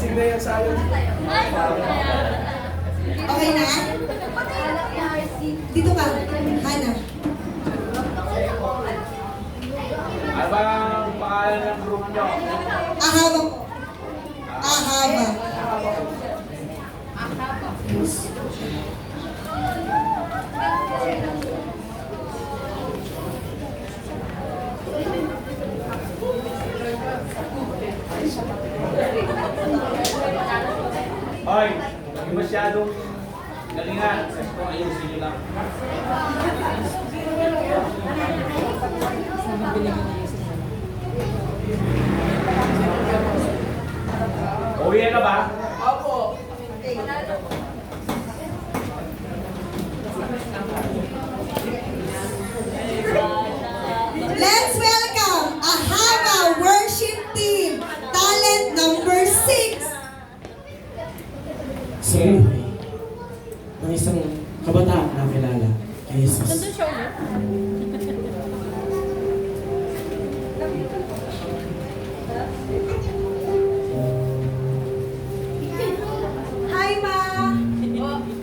Lasing na yan sa akin. Okay na? Dito ka, Hana. Ano ba ang pangalan ng group nyo? Ahaba po. Ahaba. Hoy, hindi masyadong galingan. Kasi kung ayusin nyo lang. Uwi na ba? Opo. Let's welcome Ahaba Worship Team, talent number 6. Sa buhay ng isang kabataan na kilala kay Jesus. Hi, Ma!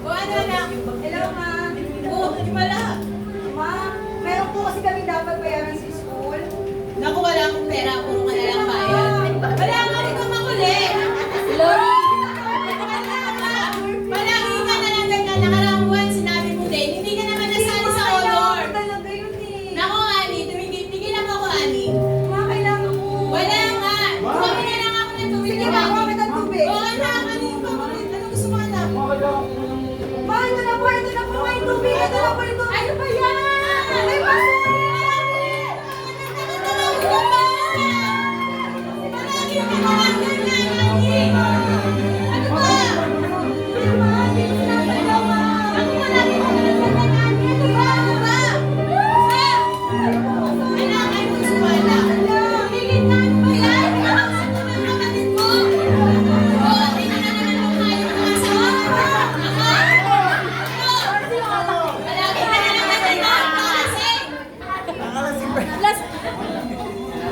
Ano na? Hello, Ma! Wala. Ma, meron po kasi kami dapat bayaran sa school. Naku, wala akong pera. Puro ka na lang bayad. Wala nga rin kang makulit. Lori! Palagi ka na lang ganyan. Nakaraang buwan, sinabi mo din. Hindi ka naman nasali sa honor. Talaga yun eh. Naku, Ani. Tumigil lang ako, Ani. Ma, kailangan ko. Wala nga. Bumami na lang ako ng tubig. Sige, Ma, bumami ng tubig. Oo, anak. Ano yung pakulit? Ano gusto mo, anak? Ma, ito na po yung tubig. Ito na po yung tubig. Ano ba yan? Ay, Ma!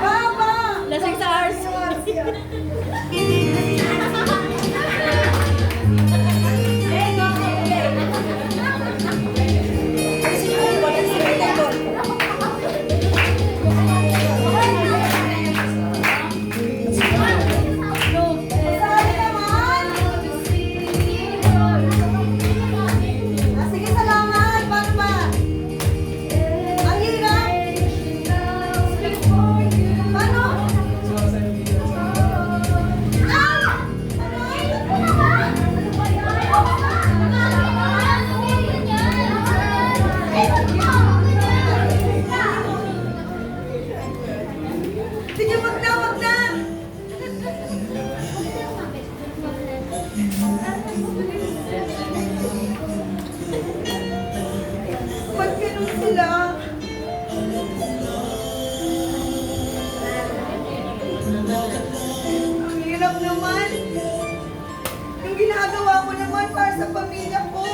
Mama! Lasing sa ours. Saan naman? Sige, salamat. Paano ba? Ang hirap. Paano? Sige, wag na, wag na. Ba't ganun sila? Ang hirap naman. Yung ginagawa ko naman para sa pamilya ko.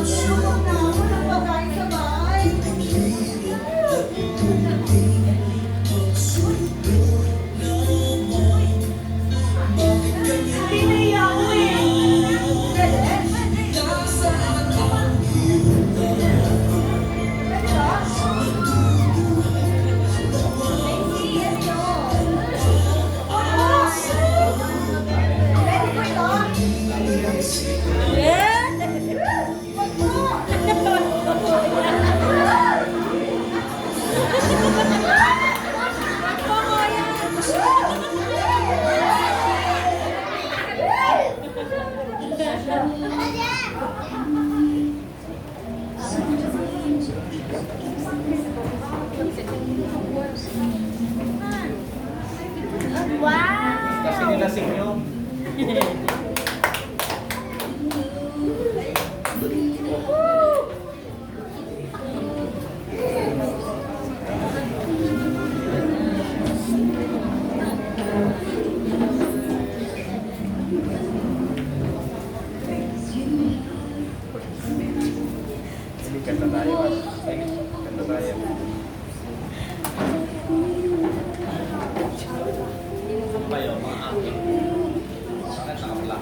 Tulog na ako ng pagkain sa bahay. Pinaya ako Kasi nilasing nyo. Sige, kanta tayo. Sige, kanta tayo. Kayo, mga aking. Bakit nakapla?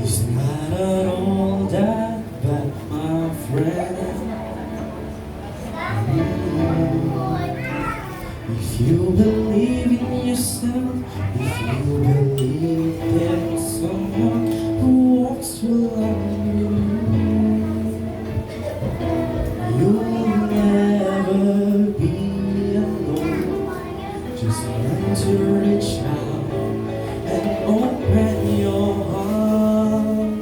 It's not at all that bad, my friend. If you believe in yourself, if you believe there's someone who walks along you, you'll never be alone. Just learn to reach out and open your heart.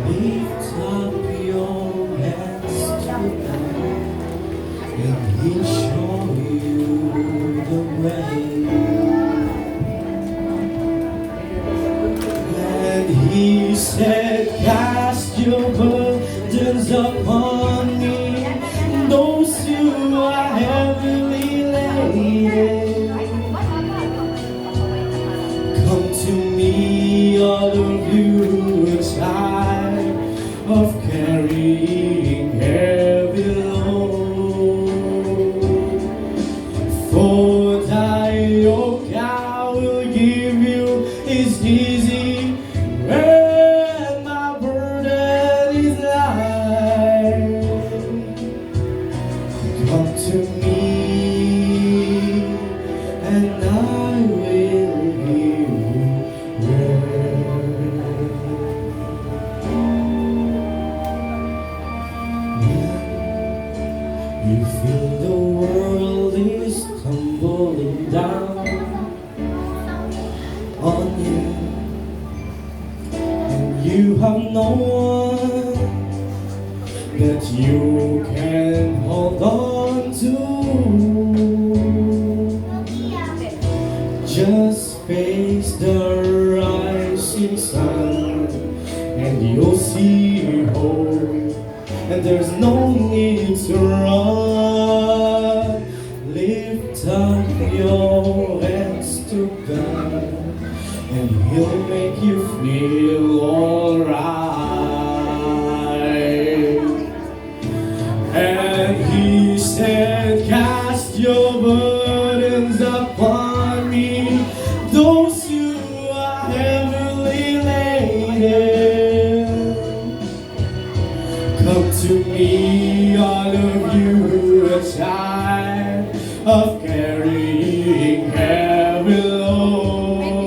Lift up your hands to God, and He'll show you the way. And He said, cast your burdens upon me, those who are heavily laden. Come to me, all of you, a child of carrying heavy load. For thy yoke I will give you is easy, and my burden is light. Come to me, and I will give you rest. When you feel the world is tumbling down on you, and you have no one that you can hold on to, just face the rising sun, and you'll see hope, and there's no need to run. Lift up your hands to God, and He'll make you feel alright. And He said, cast your burdens upon me, those who are heavily laden. Come to me, all of you, a child of carrying heavy loads.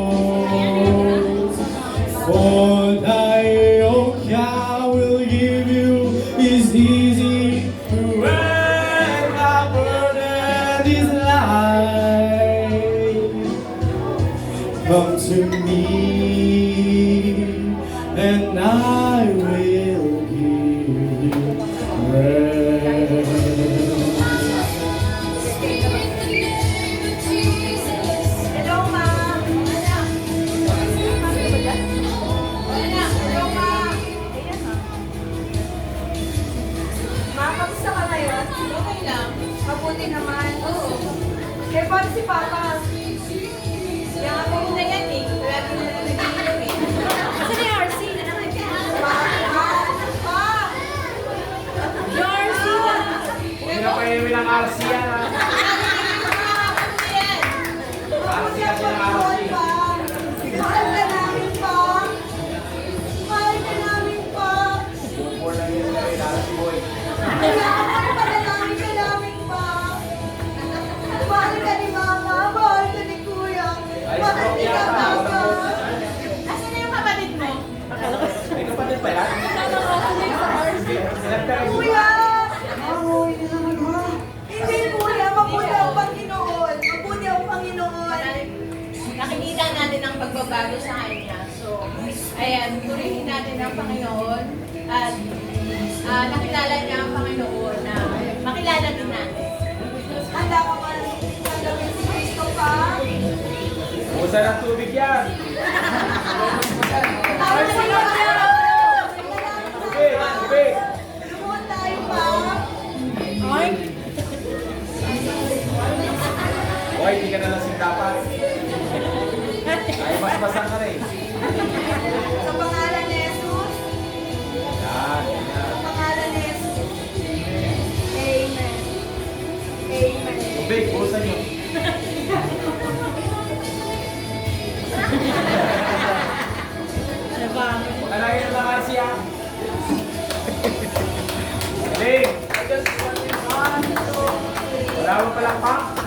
For thy yoke I will give you is easy, and my burden is light. Come to me, and I will give you rest. Hello, ma'am. Hello, ma'am. Ayan, ma'am. lang. Mabuti naman. Oo. Eh, paano si Papa? Kaya ako na yan eh. Wala din na nag-iinom eh. Kasi ni RC. Huwag na painumin ng RC yan ha. RC kasi ng RC. Mahal ka namin, Pa. Mahal ka namin, Pa. Bukor lang yun na rin, RC boy. Kailangan panalangin ka namin, Pa. Mahal ka ni Mama. Mahal ka ni Kuya. Ay, Mahal stroke ni yata. Papa. Walang boses. Asan na yung kapatid mo? May kapatid pa yan? Ilan ka rin? Kuya! Hindi, Kuya. Mabuti ang Panginoon. Mabuti ang Panginoon. Nakikita natin ang pagbabago sa kanya. So, ayan, purihin natin ang Panginoon at nakilala niya ang Panginoon na makilala din natin. Handa ka ba tanggapin si Kristo, Pa? Busa ng tubig yan. Tawag sa Kanya! Tubig, tubig. Lumuhod tayo, Pa. Hoy, hindi ka na lasing dapat. Ay, mas-masan ka na eh. Sa pangalan ni Jesus. Yan, yan. Sa pangalan ni Jesus. Amen. Amen. Tubig, busan nyo. Makalagay na lang RC ah. Galing. Wala mo palang pa.